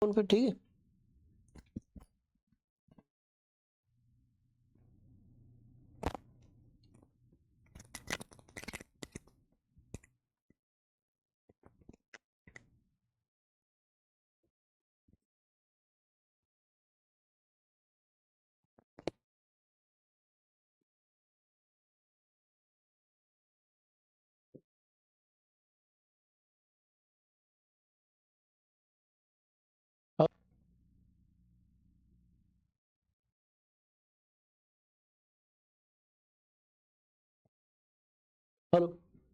फिर ठीक है। हेलो,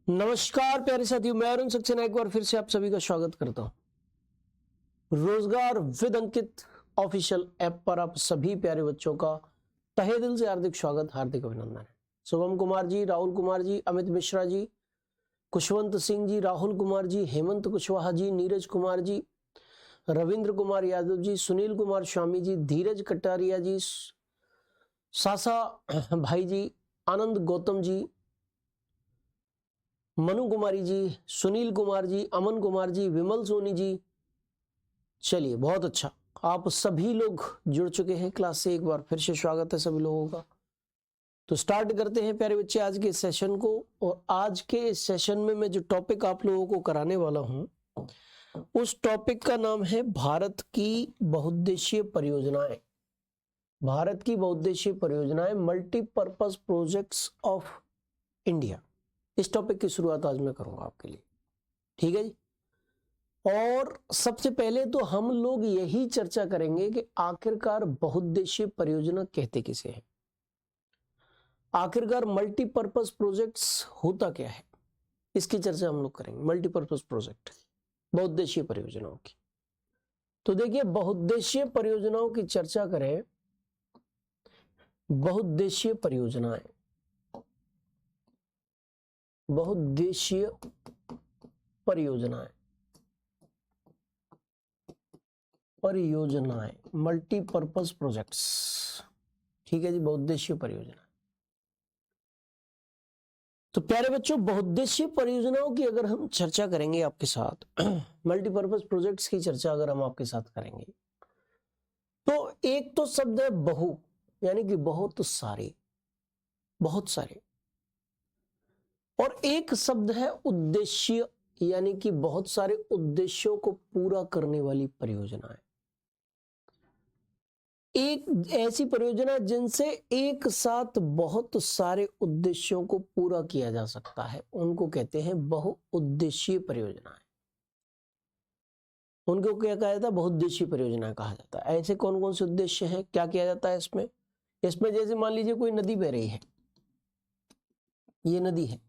नमस्कार प्यारे साथियों, मैं अरुण सक्सेना एक बार फिर से आप सभी का स्वागत करता हूं। रोजगार विद अंकित ऑफिशियल ऐप पर आप सभी प्यारे बच्चों का तहे दिल से हार्दिक स्वागत, हार्दिक अभिनंदन है। शुभम कुमार जी, राहुल कुमार जी, अमित मिश्रा जी, खुशवंत सिंह जी, राहुल कुमार जी, हेमंत कुशवाहा जी, नीरज कुमार जी, रविंद्र कुमार यादव जी, सुनील कुमार स्वामी जी, धीरज कटारिया जी, सासा भाई जी, आनंद गौतम जी, मनु कुमारी जी, सुनील कुमार जी, अमन कुमार जी, विमल सोनी जी। चलिए, बहुत अच्छा, आप सभी लोग जुड़ चुके हैं क्लास से। एक बार फिर से स्वागत है सभी लोगों का। तो स्टार्ट करते हैं प्यारे बच्चे आज के सेशन को। और आज के सेशन में मैं जो टॉपिक आप लोगों को कराने वाला हूं, उस टॉपिक का नाम है भारत की बहुउद्देशीय परियोजनाएं। भारत की बहुउद्देशीय परियोजनाएं, मल्टीपर्पज प्रोजेक्ट्स ऑफ इंडिया। इस टॉपिक की शुरुआत आज मैं करूंगा आपके लिए, ठीक है जी। और सबसे पहले तो हम लोग यही चर्चा करेंगे कि आखिरकार बहुउद्देशीय परियोजना कहते किसे हैं, आखिरकार मल्टीपर्पज प्रोजेक्ट्स होता क्या है, इसकी चर्चा हम लोग करेंगे। मल्टीपर्पज प्रोजेक्ट, बहुउद्देशीय परियोजनाओं की। तो देखिए, बहुउद्देशीय परियोजनाओं की चर्चा करें। बहुउद्देशीय परियोजनाएं, बहुउद्देशीय परियोजनाएं, परियोजनाएं, मल्टीपर्पज प्रोजेक्ट्स, ठीक है जी, बहुउद्देशीय परियोजना। तो प्यारे बच्चों, बहुउद्देशीय परियोजनाओं की अगर हम चर्चा करेंगे आपके साथ, मल्टीपर्पज प्रोजेक्ट्स की चर्चा अगर हम आपके साथ करेंगे, तो एक तो शब्द है बहु, यानी कि बहुत सारे, बहुत सारे। और एक शब्द है उद्देश्य, यानी कि बहुत सारे उद्देश्यों को पूरा करने वाली परियोजनाएं। एक ऐसी परियोजना जिनसे एक साथ बहुत सारे उद्देश्यों को पूरा किया जा सकता है, उनको कहते हैं बहुउद्देशीय परियोजनाएं। उनको क्या कहा जाता है? बहुउद्देशीय परियोजना कहा जाता है। ऐसे कौन कौन से उद्देश्य हैं, क्या किया जाता है इसमें? इसमें जैसे मान लीजिए कोई नदी बह रही है, ये नदी है।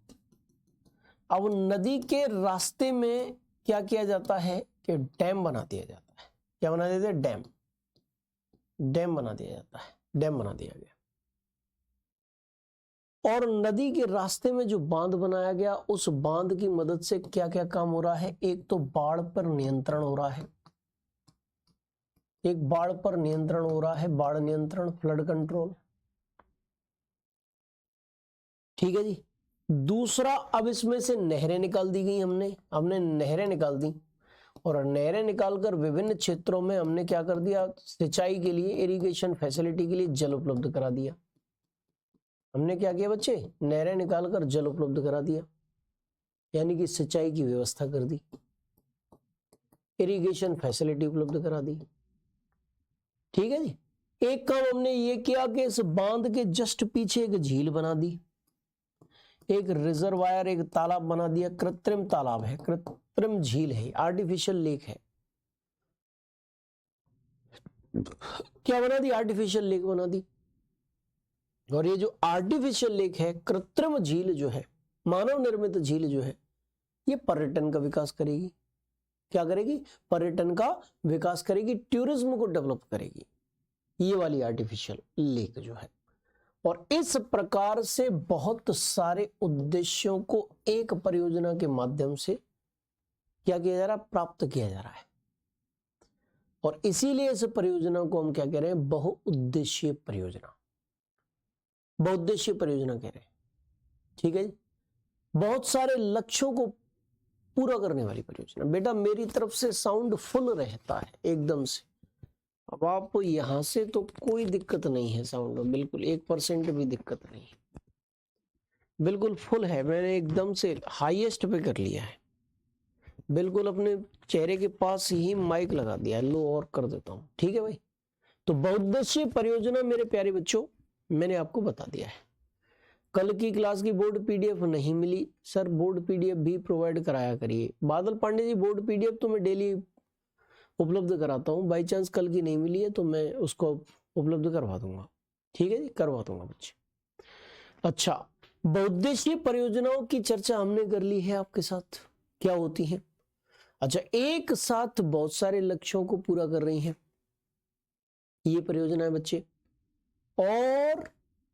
अब नदी के रास्ते में क्या किया जाता है कि डैम बना दिया जाता है। क्या बना देते हैं? डैम। डैम बना दिया जाता है, डैम बना दिया गया। और नदी के रास्ते में जो बांध बनाया गया, उस बांध की मदद से क्या क्या काम हो रहा है? एक तो बाढ़ पर नियंत्रण हो रहा है, एक बाढ़ पर नियंत्रण हो रहा है, बाढ़ नियंत्रण, फ्लड कंट्रोल, ठीक है जी। दूसरा, अब इसमें से नहरें निकाल दी गई, हमने नहरें निकाल दी, और नहरें निकालकर विभिन्न क्षेत्रों में हमने क्या कर दिया? सिंचाई के लिए, इरिगेशन फैसिलिटी के लिए जल उपलब्ध करा दिया। हमने क्या किया बच्चे? नहरें निकालकर जल उपलब्ध करा दिया, यानी कि सिंचाई की व्यवस्था कर दी, इरिगेशन फैसिलिटी उपलब्ध करा दी, ठीक है जी। एक काम हमने ये किया कि इस बांध के जस्ट पीछे एक झील बना दी, एक रिजर्वायर, एक तालाब बना दिया। कृत्रिम तालाब है, कृत्रिम झील है, आर्टिफिशियल लेक है। क्या बना दी? आर्टिफिशियल लेक बना दी। और ये जो आर्टिफिशियल लेक है, कृत्रिम झील जो है, मानव निर्मित झील जो है, ये पर्यटन का विकास करेगी। क्या करेगी? पर्यटन का विकास करेगी, टूरिज्म को डेवलप करेगी, ये वाली आर्टिफिशियल लेक जो है। और इस प्रकार से बहुत सारे उद्देश्यों को एक परियोजना के माध्यम से क्या किया जा रहा है? प्राप्त किया जा रहा है। और इसीलिए इस परियोजना को हम क्या कह रहे हैं? बहुउद्देशीय परियोजना, बहुउद्देशीय परियोजना कह रहे हैं, ठीक है जी। बहुत सारे लक्ष्यों को पूरा करने वाली परियोजना। बेटा मेरी तरफ से साउंड फुल रहता है एकदम से। अब आप यहां से तो कोई दिक्कत नहीं है साउंड में, बिल्कुल 1% भी दिक्कत नहीं है, बिल्कुल फुल है। मैंने एकदम से हाईएस्ट पे कर लिया है, बिल्कुल अपने चेहरे के पास ही माइक लगा दिया। लो और कर देता हूं, ठीक है भाई। तो बहुउद्देशीय परियोजना मेरे प्यारे बच्चों मैंने आपको बता दिया है। कल की क्लास की बोर्ड पीडीएफ नहीं मिली सर, बोर्ड पीडीएफ भी प्रोवाइड कराया करिए। बादल पांडे जी बोर्ड पीडीएफ तो मैं डेली उपलब्ध कराता हूँ, बाई चांस कल की नहीं मिली है तो मैं उसको उपलब्ध करवा दूंगा, ठीक है जी, करवा दूंगा बच्चे। अच्छा, बहुउद्देशीय परियोजनाओं की चर्चा हमने कर ली है आपके साथ, क्या होती है। अच्छा, एक साथ बहुत सारे लक्ष्यों को पूरा कर रही हैं ये परियोजना है बच्चे, और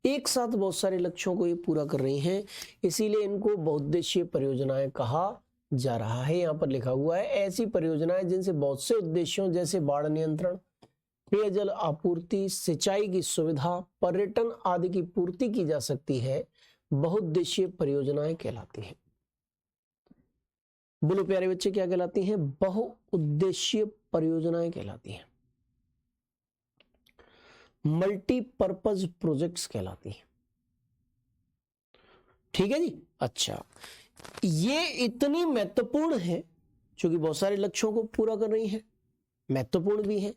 एक साथ बहुत सारे लक्ष्यों को ये पूरा कर रही हैं, इसीलिए इनको बहुउद्देशीय परियोजनाएं कहा जा रहा है। यहां पर लिखा हुआ है ऐसी परियोजनाएं जिनसे बहुत से उद्देश्यों जैसे बाढ़ नियंत्रण, पेयजल आपूर्ति, सिंचाई की सुविधा, पर्यटन आदि की पूर्ति की जा सकती है, बहुउद्देशीय परियोजनाएं कहलाती हैं। बोलो प्यारे बच्चे क्या कहलाती हैं? बहुउद्देशीय परियोजनाएं कहलाती हैं, मल्टीपर्पज प्रोजेक्ट्स कहलाती हैं, ठीक है जी। अच्छा, ये इतनी महत्वपूर्ण है क्योंकि बहुत सारे लक्ष्यों को पूरा कर रही है, महत्वपूर्ण भी है,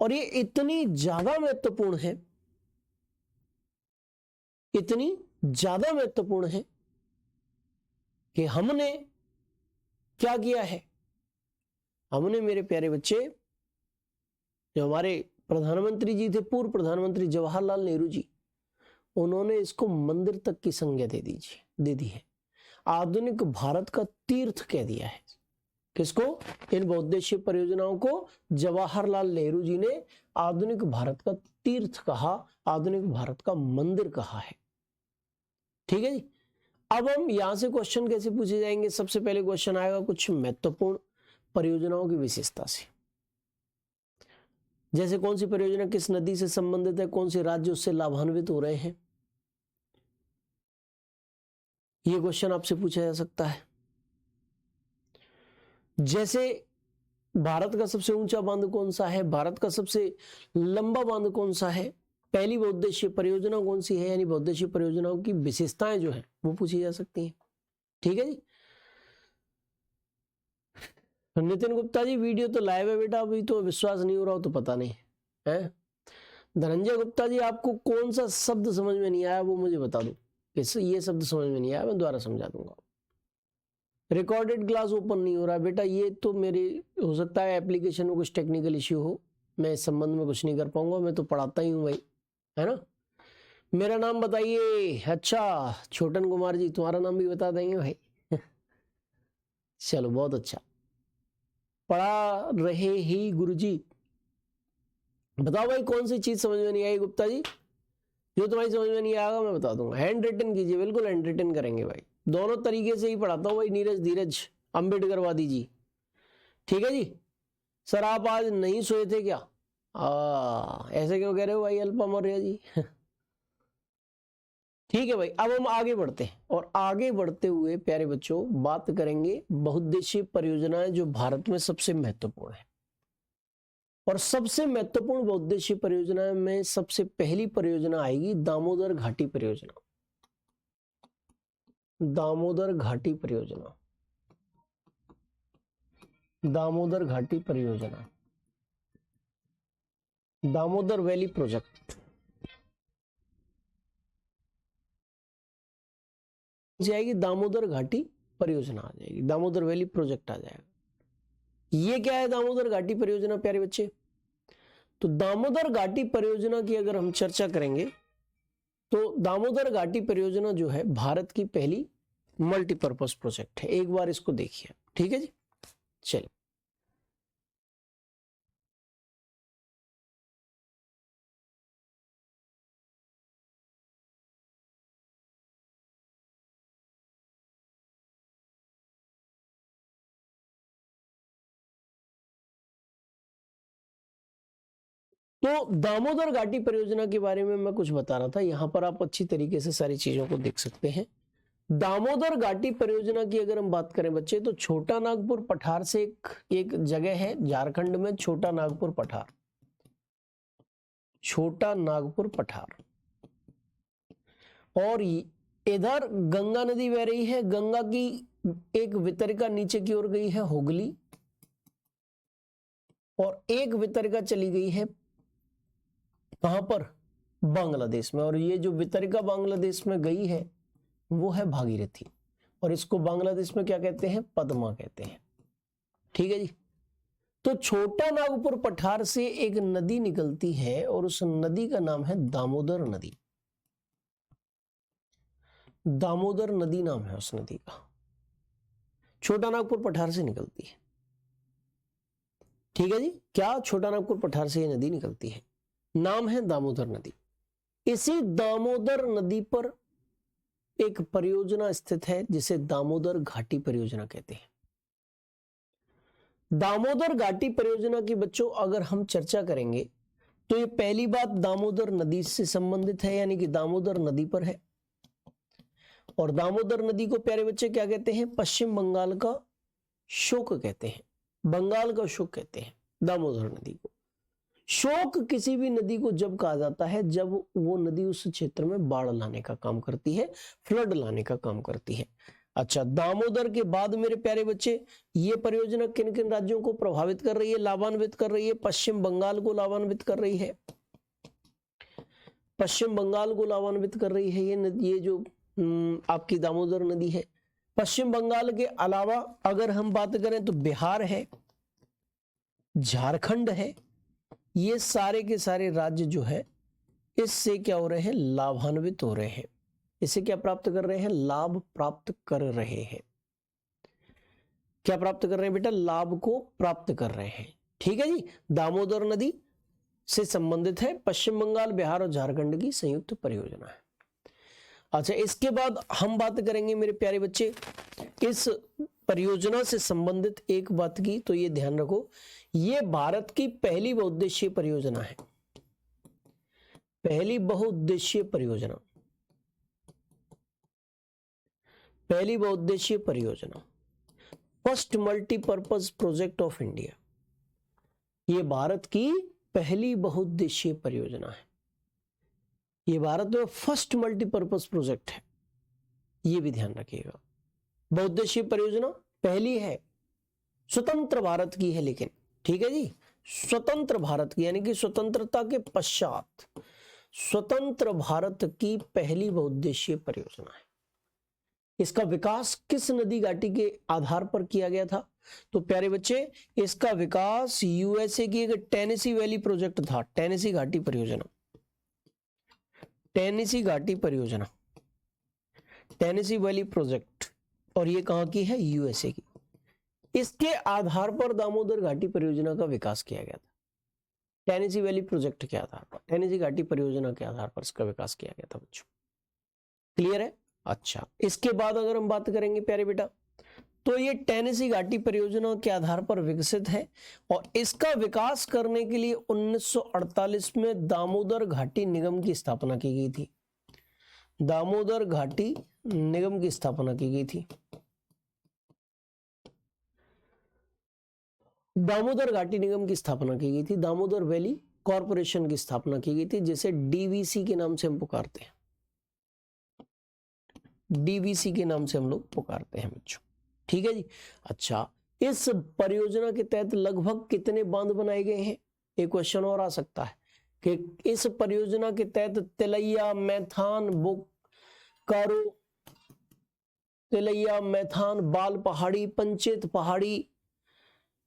और ये इतनी ज्यादा महत्वपूर्ण है, इतनी ज्यादा महत्वपूर्ण है कि हमने क्या किया है, हमने मेरे प्यारे बच्चे, जो हमारे प्रधानमंत्री जी थे, पूर्व प्रधानमंत्री जवाहरलाल नेहरू जी, उन्होंने इसको मंदिर तक की संज्ञा दे दी है, आधुनिक भारत का तीर्थ कह दिया है। किसको? इन बहुउद्देशीय परियोजनाओं को जवाहरलाल नेहरू जी ने आधुनिक भारत का तीर्थ कहा, आधुनिक भारत का मंदिर कहा है, ठीक है जी। अब हम यहां से क्वेश्चन कैसे पूछे जाएंगे? सबसे पहले क्वेश्चन आएगा कुछ महत्वपूर्ण परियोजनाओं की विशेषता से, जैसे कौन सी परियोजना किस नदी से संबंधित है, कौन से राज्य उससे लाभान्वित हो रहे हैं, यह क्वेश्चन आपसे पूछा जा सकता है। जैसे भारत का सबसे ऊंचा बांध कौन सा है, भारत का सबसे लंबा बांध कौन सा है, पहली बहुउद्देशीय परियोजना कौन सी है, यानी बहुउद्देशीय परियोजनाओं की विशेषताएं जो है वो पूछी जा सकती हैं, ठीक है जी। नितिन गुप्ता जी वीडियो तो लाइव है बेटा, अभी तो विश्वास नहीं हो रहा हो तो पता नहीं है। धनंजय गुप्ता जी आपको कौन सा शब्द समझ में नहीं आया वो मुझे बता दो, ये शब्द समझ में नहीं आया, मैं दोबारा समझा दूंगा। रिकॉर्डेड क्लास ओपन नहीं हो रहा बेटा, ये तो मेरे हो सकता है एप्लीकेशन में कुछ टेक्निकल इश्यू हो, मैं इस संबंध में कुछ नहीं कर पाऊंगा, मैं तो पढ़ाता ही हूँ भाई, है ना। मेरा नाम बताइए। अच्छा छोटन कुमार जी, तुम्हारा नाम भी बता देंगे भाई चलो बहुत अच्छा, पढ़ा रहे ही गुरुजी। बताओ भाई कौन सी चीज समझ में नहीं आई गुप्ता जी, जो तुम्हारी समझ में नहीं आएगा मैं बता दूंगा। हैंड रिटन कीजिए, बिल्कुल हैंड रिटन करेंगे भाई, दोनों तरीके से ही पढ़ाता हूँ भाई। नीरज धीरज अम्बेडकर वादी जी, ठीक है जी। सर आप आज नहीं सोए थे क्या? ऐसे क्यों कह रहे हो भाई अल्पा मौर्य जी ठीक है भाई, अब हम आगे बढ़ते हैं, और आगे बढ़ते हुए प्यारे बच्चों बात करेंगे बहुउद्देशीय परियोजनाएं जो भारत में सबसे महत्वपूर्ण है। और सबसे महत्वपूर्ण बहुउद्देशीय परियोजना में सबसे पहली परियोजना आएगी दामोदर घाटी परियोजना। दामोदर घाटी परियोजना, दामोदर घाटी परियोजना, दामोदर वैली प्रोजेक्ट जाएगी, दामोदर घाटी परियोजना आ जाएगी, दामोदर वैली प्रोजेक्ट आ जाएगा। ये क्या है दामोदर घाटी परियोजना प्यारे बच्चे? तो दामोदर घाटी परियोजना की अगर हम चर्चा करेंगे तो दामोदर घाटी परियोजना जो है भारत की पहली मल्टीपर्पज प्रोजेक्ट है। एक बार इसको देखिए, ठीक है जी। चलिए तो दामोदर घाटी परियोजना के बारे में मैं कुछ बता रहा था, यहां पर आप अच्छी तरीके से सारी चीजों को देख सकते हैं। दामोदर घाटी परियोजना की अगर हम बात करें बच्चे, तो छोटा नागपुर पठार से एक जगह है झारखंड में, छोटा नागपुर पठार, छोटा नागपुर पठार। और इधर गंगा नदी बह रही है, गंगा की एक वितरिका नीचे की ओर गई है हुगली, और एक वितरिका चली गई है कहां पर, बांग्लादेश में। और ये जो वितरिका बांग्लादेश में गई है वो है भागीरथी, और इसको बांग्लादेश में क्या कहते हैं, पद्मा कहते हैं। ठीक है जी। तो छोटा नागपुर पठार से एक नदी निकलती है और उस नदी का नाम है दामोदर नदी। दामोदर नदी नाम है उस नदी का, छोटा नागपुर पठार से निकलती है। ठीक है जी। क्या, छोटा नागपुर पठार से ये नदी निकलती है, नाम है दामोदर नदी। इसी दामोदर नदी पर एक परियोजना स्थित है जिसे दामोदर घाटी परियोजना कहते हैं। दामोदर घाटी परियोजना की बच्चों अगर हम चर्चा करेंगे तो ये पहली बात दामोदर नदी से संबंधित है, यानी कि दामोदर नदी पर है। और दामोदर नदी को प्यारे बच्चे क्या कहते हैं, पश्चिम बंगाल का शोक कहते हैं, बंगाल का शोक कहते हैं दामोदर नदी को। शोक किसी भी नदी को जब कहा जाता है जब वो नदी उस क्षेत्र में बाढ़ लाने का काम करती है, फ्लड लाने का काम करती है। अच्छा, दामोदर के बाद मेरे प्यारे बच्चे ये परियोजना किन किन राज्यों को प्रभावित कर रही है, लाभान्वित कर रही है, पश्चिम बंगाल को लाभान्वित कर रही है, पश्चिम बंगाल को लाभान्वित कर रही है ये जो आपकी दामोदर नदी है। पश्चिम बंगाल के अलावा अगर हम बात करें तो बिहार है, झारखंड है, ये सारे के सारे राज्य जो है इससे क्या हो रहे हैं, लाभान्वित हो रहे हैं। इससे क्या प्राप्त कर रहे हैं, लाभ प्राप्त कर रहे हैं। क्या प्राप्त कर रहे हैं बेटा, लाभ को प्राप्त कर रहे हैं। ठीक है जी। दामोदर नदी से संबंधित है, पश्चिम बंगाल, बिहार और झारखंड की संयुक्त परियोजना है। अच्छा, इसके बाद हम बात करेंगे मेरे प्यारे बच्चे इस परियोजना से संबंधित एक बात की, तो ये ध्यान रखो, ये भारत की पहली बहुउद्देशीय परियोजना है, पहली बहुउद्देशीय परियोजना, पहली बहुउद्देशीय परियोजना, first multipurpose project of India. ये भारत की पहली बहुउद्देशीय परियोजना है, ये भारत में फर्स्ट मल्टीपर्पज प्रोजेक्ट है, ये भी ध्यान रखिएगा। बहुउद्देशीय परियोजना पहली है, स्वतंत्र भारत की है, लेकिन ठीक है जी, स्वतंत्र भारत की, यानी कि स्वतंत्रता के पश्चात स्वतंत्र भारत की पहली बहुउद्देशीय परियोजना है। इसका विकास किस नदी घाटी के आधार पर किया गया था, तो प्यारे बच्चे इसका विकास यूएसए की एक टेनेसी वैली प्रोजेक्ट था, टेनेसी घाटी परियोजना, टेनेसी घाटी परियोजना, टेनेसी वैली प्रोजेक्ट, और ये कहां की है, यूएसए की। इसके आधार पर दामोदर घाटी परियोजना का विकास किया गया था, टेनेसी वैली प्रोजेक्ट के आधार पर, टेनेसी घाटी परियोजना के आधार पर इसका विकास किया गया था बच्चों। क्लियर है। अच्छा, इसके बाद अगर हम बात करेंगे प्यारे बेटा, तो ये टेनेसी घाटी परियोजना के आधार पर विकसित है, और इसका विकास करने के लिए 1948 में दामोदर घाटी निगम की स्थापना की गई थी, दामोदर घाटी निगम की स्थापना की गई थी, दामोदर घाटी निगम की स्थापना की गई थी, दामोदर वैली कॉरपोरेशन की स्थापना की गई थी, जिसे डीवीसी के नाम से हम पुकारते हैं, डीवीसी के नाम से हम लोग पुकारते हैं बच्चों। ठीक है जी। अच्छा, इस परियोजना के तहत लगभग कितने बांध बनाए गए हैं, एक क्वेश्चन और आ सकता है कि इस परियोजना के तहत तिलैया, मैथान, बोकारो, तिलैया, मैथान, बाल पहाड़ी, पंचेत पहाड़ी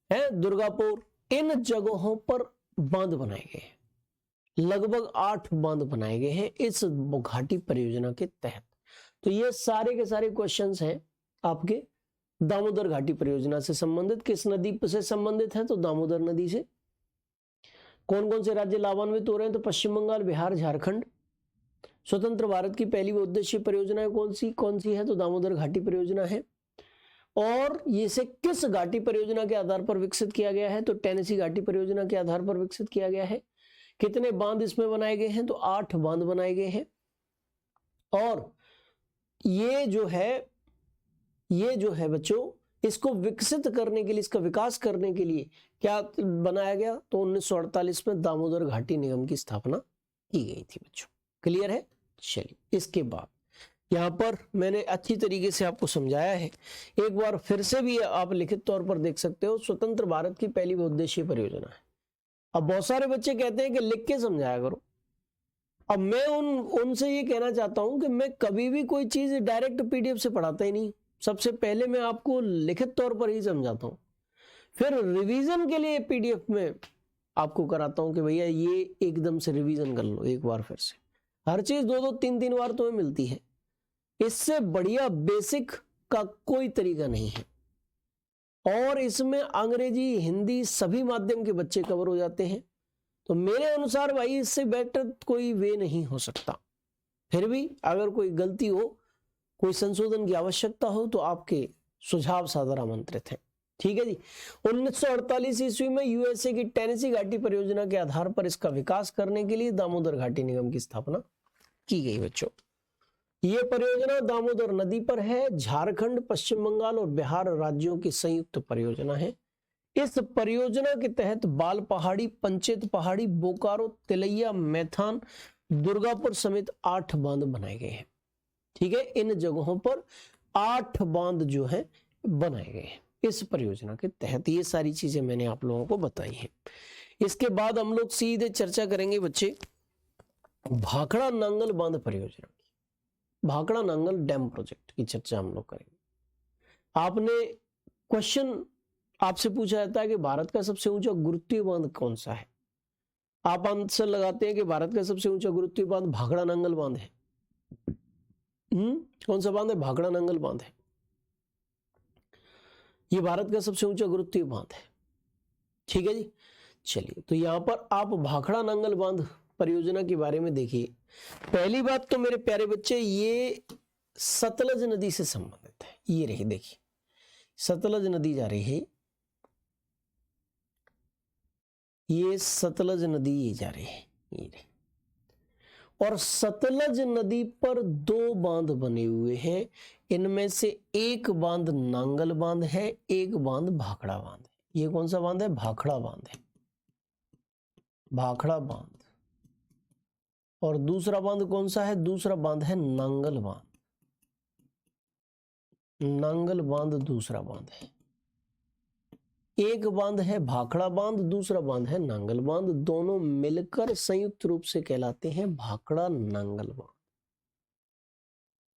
है, दुर्गापुर, इन जगहों पर बांध बनाए गए हैं। लगभग 8 बांध बनाए गए हैं इस घाटी परियोजना के तहत। तो ये सारे के सारे क्वेश्चंस हैं आपके दामोदर घाटी परियोजना से संबंधित। किस नदी से संबंधित है, तो दामोदर नदी से। कौन कौन से राज्य लाभान्वित हो रहे हैं, तो पश्चिम बंगाल, बिहार, झारखंड। स्वतंत्र भारत की पहली बहुउद्देशीय परियोजना कौन सी है, तो दामोदर घाटी परियोजना है। और ये से किस घाटी परियोजना के आधार पर विकसित किया गया है, तो टेनेसी घाटी परियोजना के आधार पर विकसित किया गया है। कितने बांध इसमें बनाए गए हैं, तो 8 बांध बनाए गए हैं। और ये जो है बच्चों, इसको विकसित करने के लिए, इसका विकास करने के लिए क्या बनाया गया? तो 1948 में दामोदर घाटी निगम की स्थापना की गई थी बच्चों। क्लियर है? चलिए, इसके बाद यहाँ पर मैंने अच्छी तरीके से आपको समझाया है, एक बार फिर से भी आप लिखित तौर पर देख सकते हो। स्वतंत्र भारत की पहली बहुउद्देशीय परियोजना है। अब बहुत सारे बच्चे कहते हैं कि लिख के समझाया करो। अब मैं उनसे ये कहना चाहता हूं कि मैं कभी भी कोई चीज डायरेक्ट पीडीएफ से पढ़ाता ही नहीं। सबसे पहले मैं आपको लिखित तौर पर ही समझाता हूं, फिर रिवीजन के लिए पीडीएफ में आपको कराता हूं कि भैया ये एकदम से रिवीजन कर लो एक बार फिर से। हर चीज 2-2 3-3 बार तुम्हें मिलती है। इससे बढ़िया बेसिक का कोई तरीका नहीं है। और इसमें अंग्रेजी, हिंदी सभी माध्यम के बच्चे कवर हो जाते हैं। तो मेरे अनुसार भाई इससे बेटर कोई वे नहीं हो सकता। फिर भी अगर कोई गलती हो, कोई संशोधन की आवश्यकता हो, तो आपके सुझाव सादर आमंत्रित हैं। ठीक है जी। 1948 ईस्वी में यूएसए की टेनेसी घाटी परियोजना के आधार पर इसका विकास करने के लिए दामोदर घाटी निगम की स्थापना की गई बच्चों। ये परियोजना दामोदर नदी पर है। झारखंड, पश्चिम बंगाल और बिहार राज्यों की संयुक्त परियोजना है। इस परियोजना के तहत बाल पहाड़ी, पंचेत पहाड़ी, बोकारो, तिलैया, मैथान, दुर्गापुर समेत 8 बांध बनाए गए हैं। ठीक है, इन जगहों पर 8 बांध जो है बनाए गए हैं इस परियोजना के तहत। ये सारी चीजें मैंने आप लोगों को बताई हैं। इसके बाद हम लोग सीधे चर्चा करेंगे बच्चे भाखड़ा नांगल बांध परियोजना की। भाखड़ा नांगल डैम प्रोजेक्ट की चर्चा हम लोग करेंगे। आपने क्वेश्चन आपसे पूछा जाता है कि भारत का सबसे ऊंचा गुरुत्वीय बांध कौन सा है? आप आंसर लगाते हैं कि भारत का सबसे ऊंचा गुरुत्वीय बांध भाखड़ा नांगल बांध है। कौन सा बांध है? भाखड़ा नांगल बांध है। ये भारत का सबसे ऊंचा गुरुत्वीय बांध है। ठीक है जी। चलिए, तो यहां पर आप भाखड़ा नांगल बांध परियोजना के बारे में देखिए। पहली बात तो मेरे प्यारे बच्चे, ये सतलज नदी से संबंधित है। ये रही, देखिए सतलज नदी जा रही है, ये सतलज नदी ये जा रही है, ये रही। और सतलज नदी पर 2 बांध बने हुए हैं। इनमें से एक बांध नांगल बांध है, एक बांध भाखड़ा बांध है। ये कौन सा बांध है? भाखड़ा बांध है, भाखड़ा बांध। और दूसरा बांध कौन सा है? दूसरा बांध है नांगल बांध। नांगल बांध दूसरा बांध है। एक बांध है भाखड़ा बांध, दूसरा बांध है नांगल बांध। दोनों मिलकर संयुक्त रूप से कहलाते हैं भाखड़ा नांगल बांध।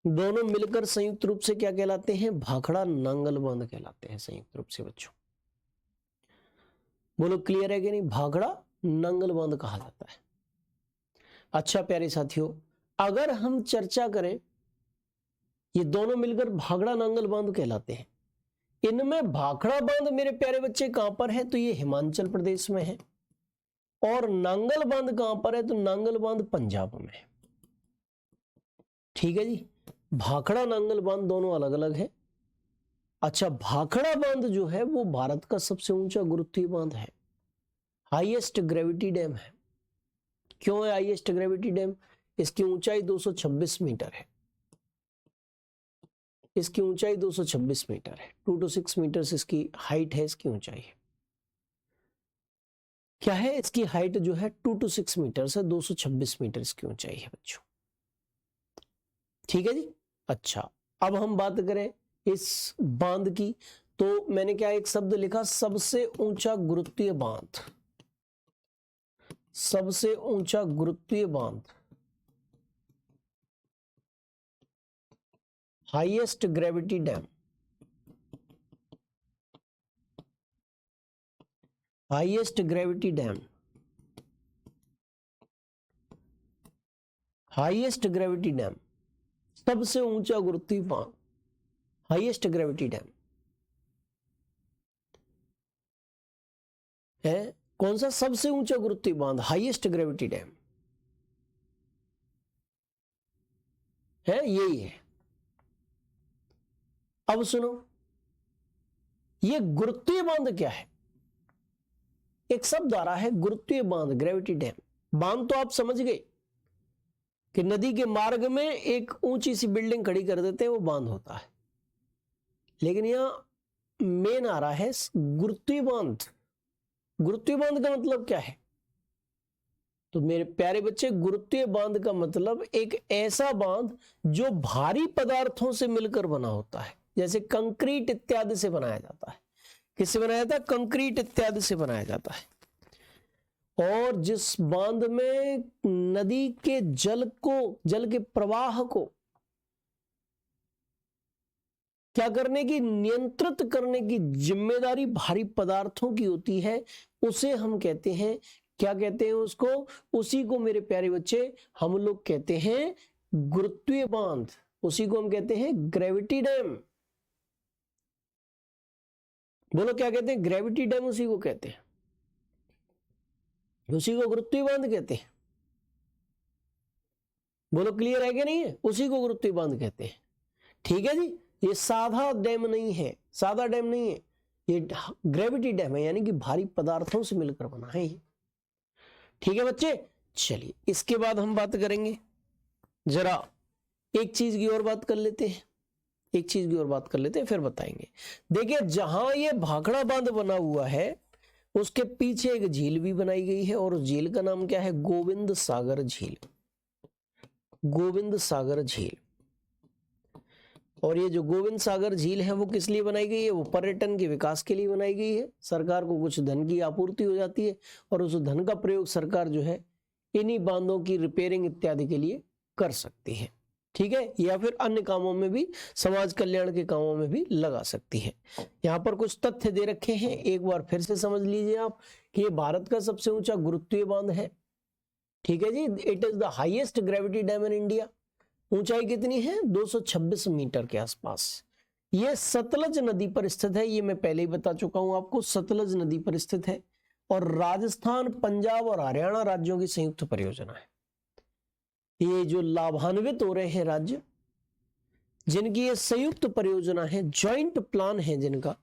दोनों मिलकर संयुक्त रूप से क्या कहलाते हैं? भाखड़ा नांगल बांध कहलाते हैं संयुक्त रूप से बच्चों। बोलो क्लियर है कि नहीं? भाखड़ा नांगल बांध कहा जाता है। अच्छा प्यारे साथियों, अगर हम चर्चा करें, ये दोनों मिलकर भाखड़ा नांगल बांध कहलाते हैं। इनमें भाखड़ा बांध मेरे प्यारे बच्चे कहां पर है? तो ये हिमाचल प्रदेश में है। और नांगल बांध कहां पर है? तो नांगल बांध पंजाब में है। ठीक है जी। भाखड़ा नांगल बांध दोनों अलग अलग है। अच्छा, भाखड़ा बांध जो है वो भारत का सबसे ऊंचा गुरुत्वीय बांध है, हाईएस्ट ग्रेविटी डैम है। क्यों है हाईएस्ट ग्रेविटी डैम? इसकी ऊंचाई 226 मीटर है। इसकी ऊंचाई 226 मीटर है। 2 to 6 मीटर्स इसकी हाइट है, इसकी ऊंचाई है। क्या है इसकी हाइट जो है? 2 to 6 मीटर से 226 मीटर इसकी ऊंचाई है बच्चों। ठीक है जी। अच्छा, अब हम बात करें इस बांध की, तो मैंने क्या एक शब्द लिखा? सबसे ऊंचा गुरुत्वीय बांध। सबसे ऊंचा गुरुत्वीय बांध, highest gravity dam. Highest gravity dam, highest gravity dam, सबसे ऊंचा गुरुत्वीय बांध, हाईएस्ट ग्रेविटी डैम है। कौन सा? सबसे ऊंचा गुरुत्वीय बांध, हाईएस्ट ग्रेविटी डैम है, यही है। अब सुनो, ये गुरुत्वीय बांध क्या है? एक शब्द आ रहा है गुरुत्वीय बांध, ग्रेविटी डैम। बांध तो आप समझ गए कि नदी के मार्ग में एक ऊंची सी बिल्डिंग खड़ी कर देते हैं, वो बांध होता है। लेकिन यहां मेन आ रहा है गुरुत्वीय बांध। गुरुत्वीय बांध का मतलब क्या है? तो मेरे प्यारे बच्चे, गुरुत्वीय बांध का मतलब एक ऐसा बांध जो भारी पदार्थों से मिलकर बना होता है, जैसे कंक्रीट इत्यादि से बनाया जाता है। किससे बनाया जाता है? कंक्रीट इत्यादि से बनाया जाता है। और जिस बांध में नदी के जल के प्रवाह को क्या करने की, नियंत्रित करने की जिम्मेदारी भारी पदार्थों की होती है, उसे हम कहते हैं, क्या कहते हैं उसको? उसी को मेरे प्यारे बच्चे हम लोग कहते हैं गुरुत्वीय बांध। उसी को हम कहते हैं ग्रेविटी डैम। बोलो क्या कहते हैं? ग्रेविटी डैम उसी को कहते हैं, उसी को गुरुत्वीय बांध कहते हैं। बोलो क्लियर है कि नहीं है? उसी को गुरुत्वीय बांध कहते हैं। ठीक है जी, ये साधा डैम नहीं है, सादा डैम नहीं है, ये ग्रेविटी डैम है, यानी कि भारी पदार्थों से मिलकर बना है ये। ठीक है बच्चे, चलिए इसके बाद हम बात करेंगे, जरा एक चीज की और बात कर लेते हैं, एक चीज की और बात कर लेते हैं, फिर बताएंगे। देखिए, जहां ये भाखड़ा बांध बना हुआ है उसके पीछे एक झील भी बनाई गई है, और उस झील का नाम क्या है? गोविंद सागर झील। गोविंद सागर झील। और ये जो गोविंद सागर झील है वो किस लिए बनाई गई है? वो पर्यटन के विकास के लिए बनाई गई है। सरकार को कुछ धन की आपूर्ति हो जाती है, और उस धन का प्रयोग सरकार जो है इन्हीं बांधों की रिपेयरिंग इत्यादि के लिए कर सकती है। ठीक है, या फिर अन्य कामों में भी, समाज कल्याण के कामों में भी लगा सकती है। यहाँ पर कुछ तथ्य दे रखे हैं, एक बार फिर से समझ लीजिए आप कि ये भारत का सबसे ऊंचा गुरुत्वीय बांध है। ठीक है जी, it is the highest gravity dam in India. ऊंचाई कितनी है? 226 मीटर के आसपास। ये सतलज नदी पर स्थित है, ये मैं पहले ही बता चुका हूं आपको, सतलज नदी पर स्थित है, और राजस्थान, पंजाब और हरियाणा राज्यों की संयुक्त परियोजना है। ये जो लाभान्वित हो रहे हैं राज्य, जिनकी ये संयुक्त परियोजना है, ज्वाइंट प्लान है जिनका,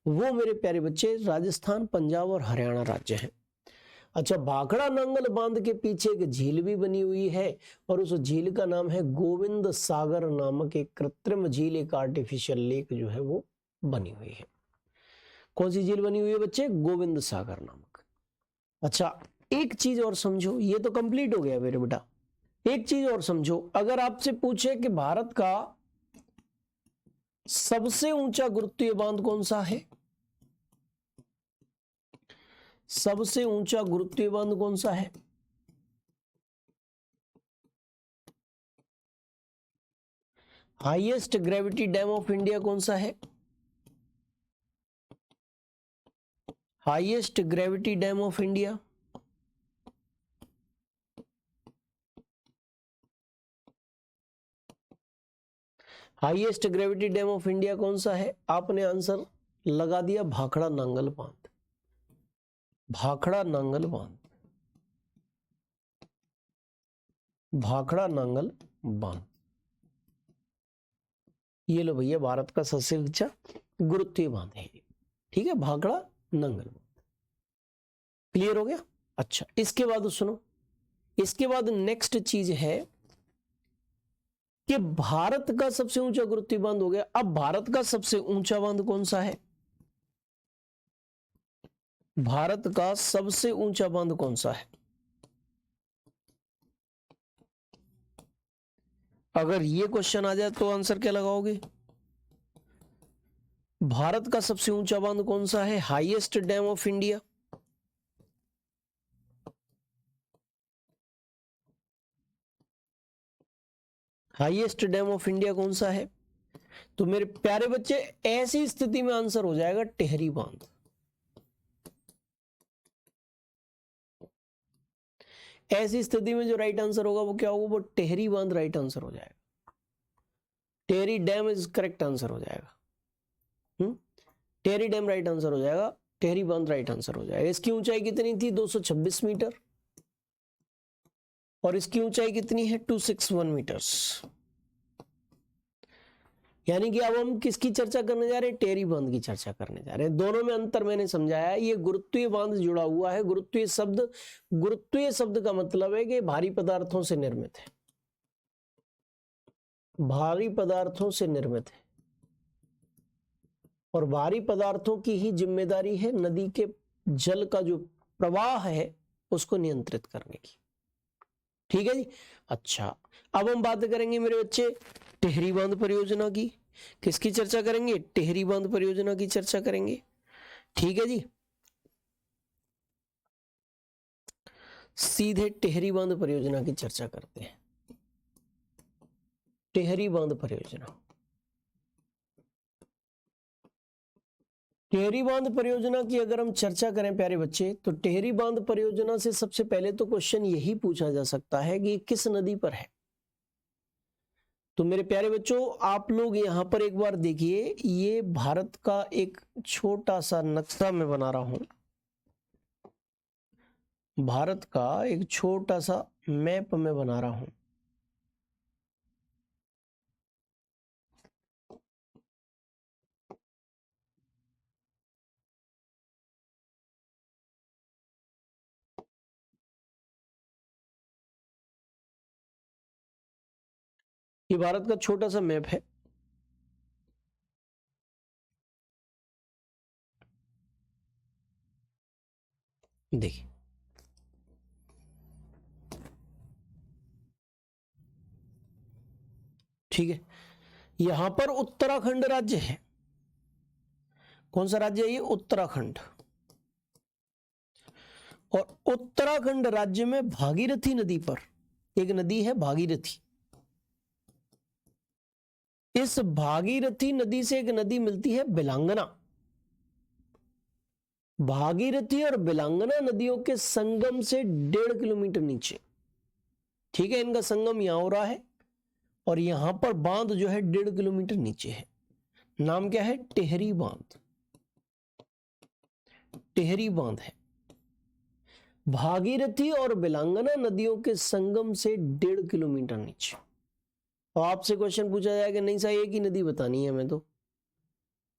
वो मेरे प्यारे बच्चे राजस्थान, पंजाब और हरियाणा राज्य हैं। अच्छा, भाखड़ा नांगल बांध के पीछे एक झील भी बनी हुई है, और उस झील का नाम है गोविंद सागर नामक एक कृत्रिम झील, एक आर्टिफिशियल लेक जो है वो बनी हुई है। कौन सी झील बनी हुई है बच्चे? गोविंद सागर नामक। अच्छा, एक चीज और समझो, ये तो कंप्लीट हो गया मेरे बेटा। एक चीज और समझो, अगर आपसे पूछे कि भारत का सबसे ऊंचा गुरुत्वीय बांध कौन सा है, सबसे ऊंचा गुरुत्वीय बांध कौन सा है? Highest gravity dam of India कौन सा है? Highest gravity dam of India, highest gravity dam of India कौन सा है? आपने आंसर लगा दिया, भाखड़ा नांगल बांध। भाखड़ा नांगल बांध, भाखड़ा नांगल बांध। ये लो भैया, भारत का सबसे ऊंचा गुरुत्वीय बांध है। ठीक है, भाखड़ा नांगल बांध। क्लियर हो गया? अच्छा, इसके बाद सुनो, इसके बाद नेक्स्ट चीज है कि भारत का सबसे ऊंचा गुरुत्वीय बांध हो गया। अब भारत का सबसे ऊंचा बांध कौन सा है? भारत का सबसे ऊंचा बांध कौन सा है? अगर ये क्वेश्चन आ जाए तो आंसर क्या लगाओगे? भारत का सबसे ऊंचा बांध कौन सा है? Highest dam of India, highest dam of India कौन सा है? तो मेरे प्यारे बच्चे, ऐसी स्थिति में आंसर हो जाएगा टिहरी बांध। ऐसी स्थिति में जो राइट आंसर होगा वो क्या होगा? वो टिहरी बांध राइट आंसर हो जाएगा। Tehri dam is correct answer हो जाएगा। टिहरी डैम राइट आंसर हो जाएगा, टिहरी बांध राइट आंसर हो जाएगा। इसकी ऊंचाई कितनी थी? 226 मीटर, और इसकी ऊंचाई कितनी है? 261 मीटर्स। यानी कि अब हम किसकी चर्चा करने जा रहे हैं? टिहरी बांध की चर्चा करने जा रहे हैं। दोनों में अंतर मैंने समझाया। ये गुरुत्वीय बांध जुड़ा हुआ है। गुरुत्वीय शब्द का मतलब है कि भारी पदार्थों से निर्मित है। भारी पदार्थों से निर्मित है और भारी पदार्थों की ही जिम्मेदारी है नदी के जल का जो प्रवाह है उसको नियंत्रित करने की। ठीक है जी। अच्छा, अब हम बात करेंगे मेरे बच्चे टिहरी बांध परियोजना की। किसकी चर्चा करेंगे? टिहरी बांध परियोजना की चर्चा करेंगे। ठीक है जी, सीधे टिहरी बांध परियोजना की चर्चा करते हैं। टिहरी बांध परियोजना, टिहरी बांध परियोजना की अगर हम चर्चा करें प्यारे बच्चे, तो टिहरी बांध परियोजना से सबसे पहले तो क्वेश्चन यही पूछा जा सकता है कि किस नदी पर है। तो मेरे प्यारे बच्चों, आप लोग यहां पर एक बार देखिए, ये भारत का एक छोटा सा नक्शा मैं बना रहा हूं, भारत का एक छोटा सा मैप मैं बना रहा हूं। ये भारत का छोटा सा मैप है। देखिए, ठीक है, यहां पर उत्तराखंड राज्य है। कौन सा राज्य है ये? उत्तराखंड। और उत्तराखंड राज्य में भागीरथी नदी पर एक नदी है भागीरथी। इस भागीरथी नदी से एक नदी मिलती है बिलांगना। भागीरथी और बिलांगना नदियों के संगम से 1.5 किलोमीटर नीचे, ठीक है, इनका संगम यहां हो रहा है और यहां पर बांध जो है 1.5 किलोमीटर नीचे है। नाम क्या है? टिहरी बांध। टिहरी बांध है भागीरथी और बिलांगना नदियों के संगम से 1.5 किलोमीटर नीचे। और आपसे क्वेश्चन पूछा जाएगा, नहीं साहब एक ही नदी बतानी है हमें, तो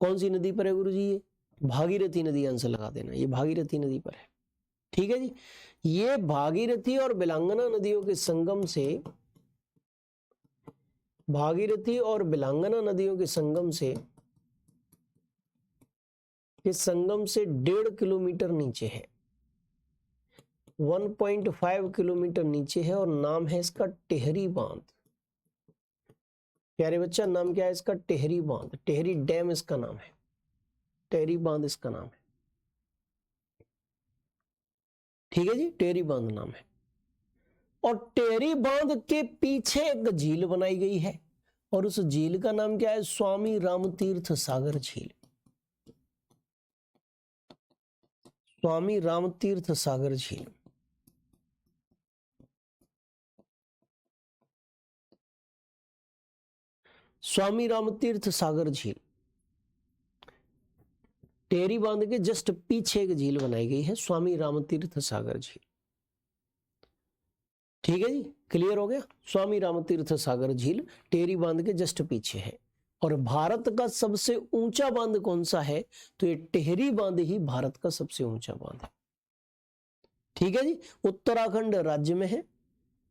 कौन सी नदी पर है गुरुजी? ये भागीरथी नदी, आंसर लगा देना, ये भागीरथी नदी पर है। ठीक है जी, ये भागीरथी और बिलांगना नदियों के संगम से, भागीरथी और बिलांगना नदियों के संगम से, इस संगम से 1.5 किलोमीटर नीचे है, 1.5 किलोमीटर नीचे है और नाम है इसका टिहरी बांध। प्यारे बच्चा, नाम क्या है इसका? टिहरी बांध। टिहरी डैम इसका नाम है, टिहरी बांध इसका नाम है। ठीक है जी, टिहरी बांध नाम है। और टिहरी बांध के पीछे एक झील बनाई गई है और उस झील का नाम क्या है? स्वामी रामतीर्थ सागर झील। स्वामी रामतीर्थ सागर झील। स्वामी रामतीर्थ सागर झील, टिहरी बांध के जस्ट पीछे एक झील बनाई गई है, स्वामी रामतीर्थ सागर झील। ठीक है जी, क्लियर हो गया? स्वामी रामतीर्थ सागर झील टिहरी बांध के जस्ट पीछे है। और भारत का सबसे ऊंचा बांध कौन सा है? तो ये टिहरी बांध ही भारत का सबसे ऊंचा बांध है। ठीक है जी, उत्तराखंड राज्य में है,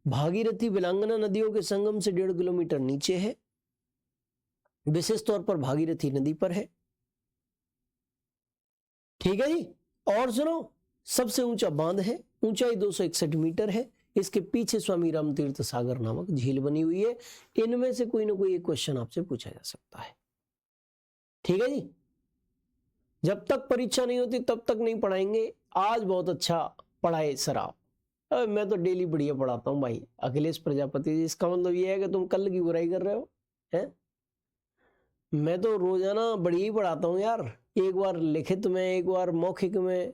भागीरथी बिलांगना नदियों के संगम से 1.5 किलोमीटर नीचे है, विशेष तौर पर भागीरथी नदी पर है। ठीक है जी, और सुनो, सबसे ऊंचा बांध है, ऊंचाई 261 मीटर है, इसके पीछे स्वामी रामतीर्थ सागर नामक झील बनी हुई है। इनमें से कोई ना कोई एक क्वेश्चन आपसे पूछा जा सकता है। ठीक है जी, जब तक परीक्षा नहीं होती तब तक नहीं पढ़ाएंगे। आज बहुत अच्छा पढ़ाए सर आप। मैं तो डेली बढ़िया पढ़ाता हूँ भाई, अखिलेश प्रजापति जी। इसका मतलब ये है कि तुम कल की बुराई कर रहे हो हैं? मैं तो रोजाना बढ़िया ही पढ़ाता हूँ यार। एक बार लिखित में, एक बार मौखिक में,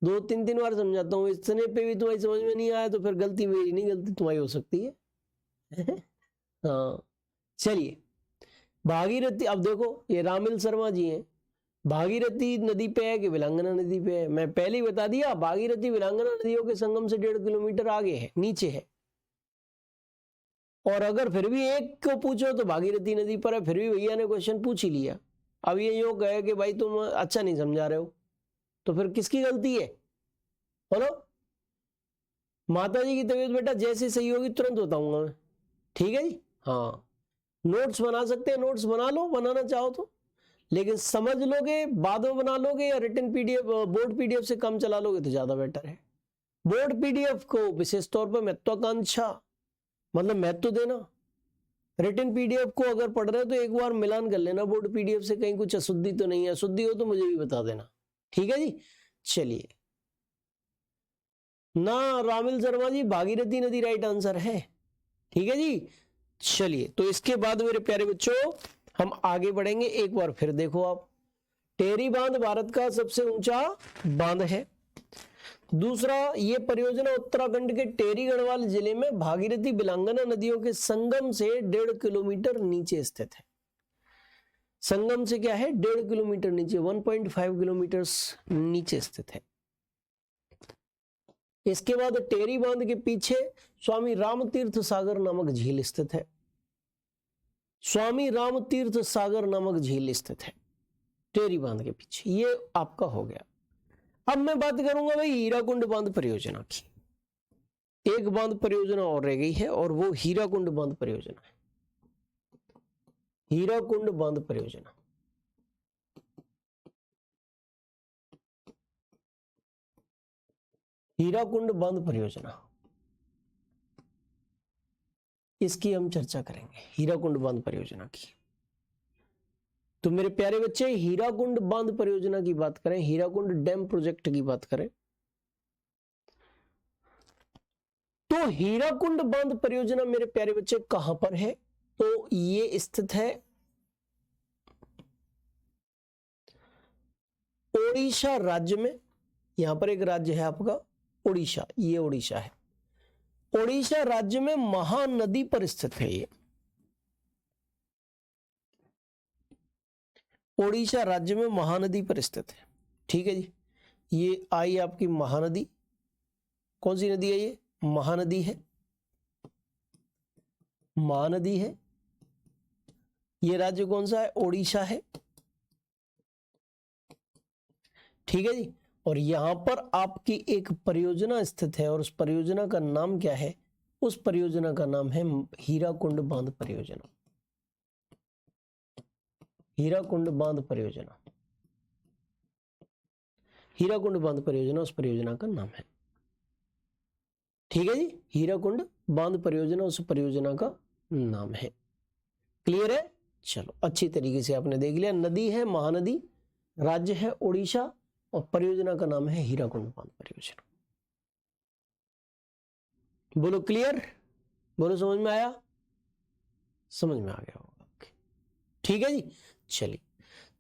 2-3 बार समझाता हूँ। इतने पे भी तुम्हारी समझ में नहीं आया तो फिर गलती मेरी नहीं, गलती तुम्हारी हो सकती है। हाँ, चलिए, भागीरथी, अब देखो ये रामिल शर्मा जी हैं, भागीरथी नदी पे है कि बिलांगना नदी पे है? मैं पहले ही बता दिया, भागीरथी बिलांगना नदियों के संगम से 1.5 किलोमीटर आगे है, नीचे है। और अगर फिर भी एक को पूछो तो भागीरथी नदी पर है, फिर भी भैया ने क्वेश्चन पूछ ही लिया। अब ये योग कहे कि भाई तुम अच्छा नहीं समझा रहे हो, तो फिर किसकी गलती है? बोलो। माता जी की तबीयत बेटा जैसे सही होगी तुरंत बताऊंगा मैं। ठीक है जी, हाँ, नोट्स बना सकते हैं, नोट्स बना लो बनाना चाहो तो, लेकिन समझ लोगे बाद में बना लोगे या रिटन पीडीएफ बोर्ड पीडीएफ से कम चला लोगे तो ज्यादा बेटर है। बोर्ड पीडीएफ को विशेष तौर पर महत्वाकांक्षा मतलब महत्व देना, रिटन पीडीएफ को अगर पढ़ रहे हो तो एक बार मिलान कर लेना बोर्ड पीडीएफ से, कहीं कुछ अशुद्धि तो नहीं है, अशुद्धि हो तो मुझे भी बता देना, ठीक है जी। चलिए ना रामिल शर्मा जी, भागीरथी नदी राइट आंसर है, ठीक है जी। चलिए तो इसके बाद मेरे प्यारे बच्चों हम आगे बढ़ेंगे। एक बार फिर देखो आप, टेहरी बांध भारत का सबसे ऊंचा बांध है। दूसरा, ये परियोजना उत्तराखंड के टेहरी गढ़वाल जिले में भागीरथी बिलांगना नदियों के संगम से 1.5 किलोमीटर नीचे स्थित है। संगम से क्या है, 1.5 किलोमीटर नीचे, 1.5 किलोमीटर नीचे स्थित है। इसके बाद टेहरी बांध के पीछे स्वामी रामतीर्थ सागर नामक झील स्थित है। स्वामी रामतीर्थ सागर नामक झील स्थित है टेहरी बांध के पीछे। ये आपका हो गया। अब मैं बात करूंगा भाई हीराकुंड बांध परियोजना की। एक बांध परियोजना और रह गई है और वो हीराकुंड बांध परियोजना है। हीराकुंड बांध परियोजना, हीराकुंड बांध परियोजना, इसकी हम चर्चा करेंगे, हीराकुंड बांध परियोजना की। तो मेरे प्यारे बच्चे हीराकुंड बांध परियोजना की बात करें, हीराकुंड डैम प्रोजेक्ट की बात करें, तो हीराकुंड बांध परियोजना मेरे प्यारे बच्चे कहां पर है, तो ये स्थित है ओडिशा राज्य में। यहां पर एक राज्य है आपका ओडिशा, ये ओडिशा है। ओडिशा राज्य में महानदी पर स्थित है ये, ओडिशा राज्य में महानदी पर स्थित है, ठीक है जी। ये आई आपकी महानदी, कौन सी नदी है ये, महानदी है, महानदी है। ये राज्य कौन सा है, ओडिशा है, ठीक है जी। और यहां पर आपकी एक परियोजना स्थित है और उस परियोजना का नाम क्या है, उस परियोजना का नाम है हीराकुंड बांध परियोजना। हीराकुंड बांध परियोजना, हीराकुंड बांध परियोजना उस परियोजना का नाम है, ठीक है जी। हीराकुंड बांध परियोजना उस परियोजना का नाम है। क्लियर है, चलो अच्छी तरीके से आपने देख लिया। नदी है महानदी, राज्य है ओडिशा और परियोजना का नाम है हीराकुंड बांध परियोजना। बोलो क्लियर, बोलो समझ में आया, समझ में आ गया होगा, ठीक है जी। चलिए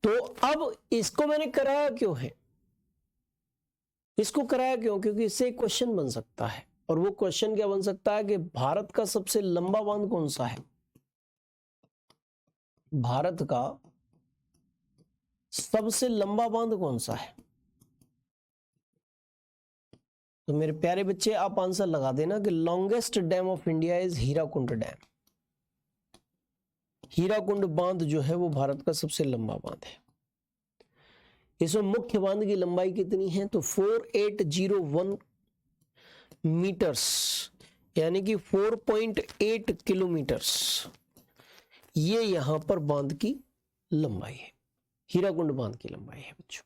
तो अब इसको मैंने कराया क्यों है, इसको कराया क्यों, क्योंकि इससे एक क्वेश्चन बन सकता है। और वो क्वेश्चन क्या बन सकता है कि भारत का सबसे लंबा बांध कौन सा है, भारत का सबसे लंबा बांध कौन सा है। तो मेरे प्यारे बच्चे आप आंसर लगा देना कि longest dam of India is Hirakud dam. Hirakud बांध जो है वो भारत का सबसे लंबा बांध है। इसमें मुख्य बांध की लंबाई कितनी है, तो 4801 मीटर्स, यानी कि 4.8 किलोमीटर्स, ये यहां पर बांध की लंबाई है, हीराकुंड बांध की लंबाई है बच्चों।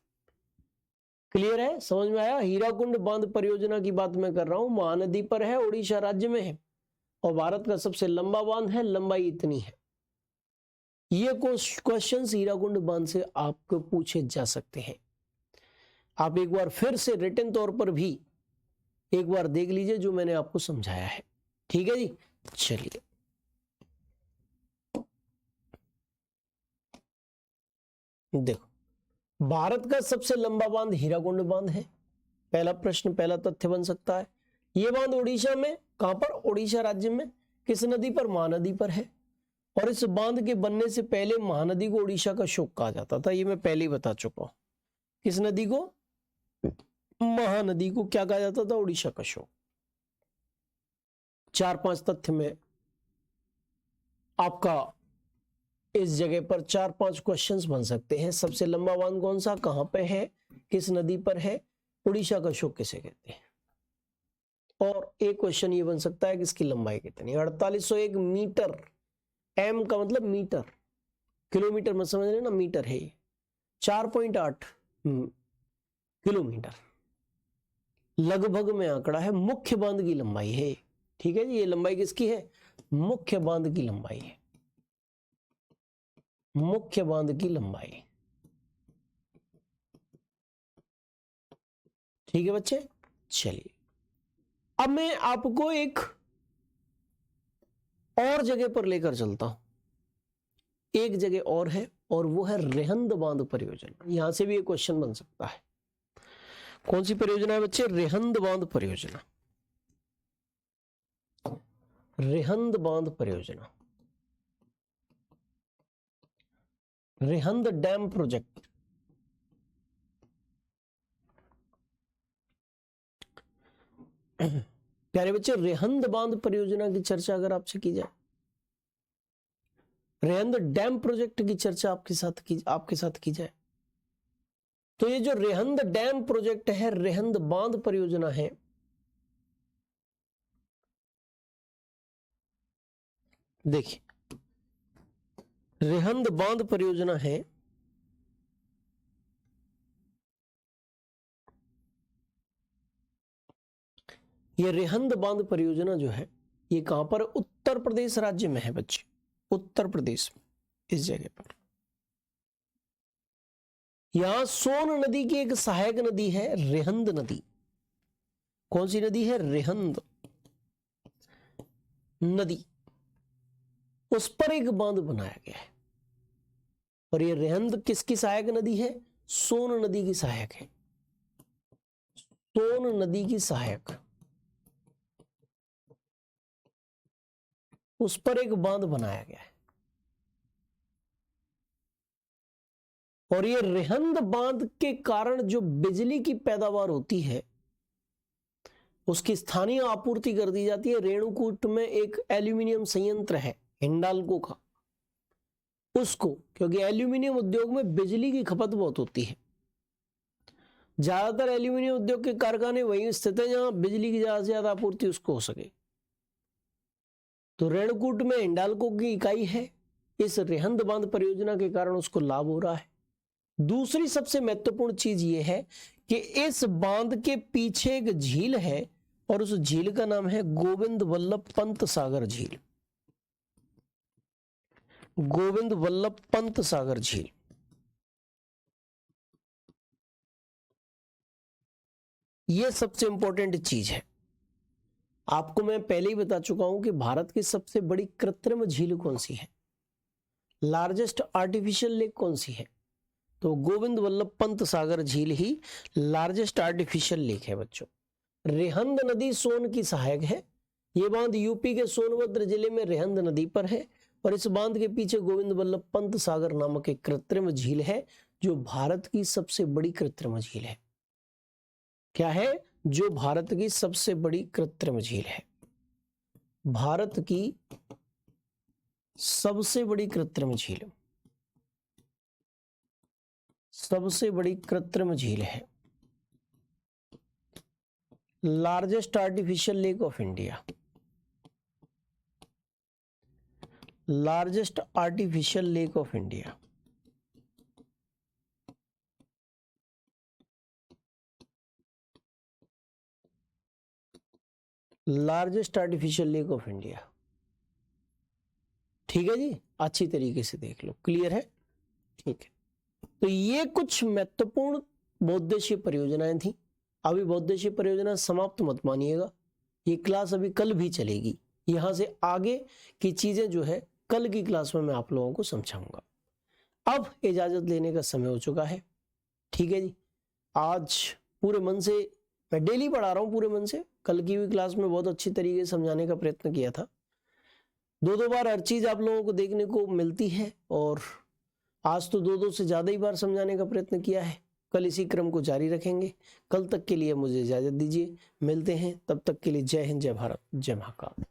क्लियर है, समझ में आया। हीराकुंड बांध परियोजना की बात मैं कर रहा हूं, महानदी पर है, ओडिशा राज्य में है और भारत का सबसे लंबा बांध है, लंबाई इतनी है। ये क्वेश्चंस हीराकुंड बांध से आपको पूछे जा सकते हैं। आप एक बार फिर से रिटन तौर पर भी एक बार देख लीजिए जो मैंने आपको समझाया है, ठीक है जी। चलिए देखो, भारत का सबसे लंबा बांध हीराकुंड बांध है, पहला प्रश्न, पहला तथ्य बन सकता है। यह बांध ओडिशा में, कहां पर, ओडिशा राज्य में, किस नदी पर, महानदी पर है। और इस बांध के बनने से पहले महानदी को ओडिशा का शोक कहा जाता था, ये मैं पहले ही बता चुका हूं। किस नदी को, महानदी को क्या कहा जाता था, ओडिशा का शोक। 4-5 तथ्य में आपका इस जगह पर 4-5 क्वेश्चंस बन सकते हैं। सबसे लंबा बांध कौन सा, कहां पे है, किस नदी पर है, ओडिशा का शोक किसे कहते हैं। और एक क्वेश्चन ये बन सकता है कि इसकी लंबाई कितनी, 4801 मीटर एम का मतलब मीटर, किलोमीटर मत समझ रहे ना, मीटर है ये। 4.8 किलोमीटर लगभग में आंकड़ा है, मुख्य बांध की लंबाई है। ठीक है जी, ये लंबाई किसकी है? मुख्य बांध की लंबाई है, मुख्य बांध की लंबाई। ठीक है बच्चे, चलिए अब मैं आपको एक और जगह पर लेकर चलता हूं। एक जगह और है और वो है रेहंद बांध परियोजना। यहां से भी एक क्वेश्चन बन सकता है। कौन सी परियोजना है बच्चे? रेहंद बांध परियोजना। रेहंद बांध परियोजना, रेहंद डैम प्रोजेक्ट। प्यारे बच्चे, रेहंद बांध परियोजना की चर्चा अगर आपसे की जाए, रेहंद डैम प्रोजेक्ट की चर्चा आपके साथ की जाए, तो ये जो रेहंद डैम प्रोजेक्ट है, रेहंद बांध परियोजना है, देखिए रेहंद बांध परियोजना है, ये रेहंद बांध परियोजना जो है ये कहां पर? उत्तर प्रदेश राज्य में है बच्चे, उत्तर प्रदेश में, इस जगह पर। यहां सोन नदी की एक सहायक नदी है रेहंद नदी। कौन सी नदी है? रेहंद नदी। उस पर एक बांध बनाया गया है और ये रेहंद किसकी सहायक नदी है? सोन नदी की सहायक है, सोन नदी की सहायक। उस पर एक बांध बनाया गया है और ये रेहंद बांध के कारण जो बिजली की पैदावार होती है उसकी स्थानीय आपूर्ति कर दी जाती है। रेणुकूट में एक एल्यूमिनियम संयंत्र है हिंडाल्को का, उसको, क्योंकि एल्यूमिनियम उद्योग में बिजली की खपत बहुत होती है, ज्यादातर एल्यूमिनियम उद्योग के कारखाने वहीं स्थित है जहां बिजली की ज्यादा से ज्यादा आपूर्ति उसको हो सके। तो रेणुकूट में हिंडाल्को की इकाई है, इस रेहंद बांध परियोजना के कारण उसको लाभ हो रहा है। दूसरी सबसे महत्वपूर्ण चीज यह है कि इस बांध के पीछे एक झील है और उस झील का नाम है गोविंद वल्लभ पंत सागर झील। गोविंद वल्लभ पंत सागर झील। यह सबसे इंपॉर्टेंट चीज है। आपको मैं पहले ही बता चुका हूं कि भारत की सबसे बड़ी कृत्रिम झील कौन सी है, लार्जेस्ट आर्टिफिशियल लेक कौन सी है? तो गोविंद वल्लभ पंत सागर झील ही लार्जेस्ट आर्टिफिशियल लेक है बच्चों। रेहंद नदी सोन की सहायक है। यह बांध यूपी के सोनभद्र जिले में रेहंद नदी पर है और इस बांध के पीछे गोविंद वल्लभ पंत सागर नामक एक कृत्रिम झील है जो भारत की सबसे बड़ी कृत्रिम झील है। क्या है? जो भारत की सबसे बड़ी कृत्रिम झील है, भारत की सबसे बड़ी कृत्रिम झील, सबसे बड़ी कृत्रिम झील है, largest artificial lake of India, largest artificial lake of India. Largest artificial lake of India. ठीक है जी, अच्छी तरीके से देख लो, क्लियर है? ठीक है, तो ये कुछ महत्वपूर्ण बहुउद्देशीय परियोजनाएं थी। अभी बहुउद्देशीय परियोजना समाप्त मत मानिएगा, ये क्लास अभी कल भी चलेगी। यहां से आगे की चीजें जो है कल की क्लास में मैं आप लोगों को समझाऊंगा। अब इजाजत लेने का समय हो चुका है। ठीक है जी, आज पूरे मन से मैं डेली पढ़ा रहा हूं, पूरे मन से। कल की हुई क्लास में बहुत अच्छी तरीके से समझाने का प्रयत्न किया था। दो बार हर चीज आप लोगों को देखने को मिलती है और आज तो दो से ज्यादा ही बार समझाने का प्रयत्न किया है। कल इसी क्रम को जारी रखेंगे। कल तक के लिए मुझे इजाजत दीजिए, मिलते हैं, तब तक के लिए जय हिंद, जय भारत, जय महाकाल।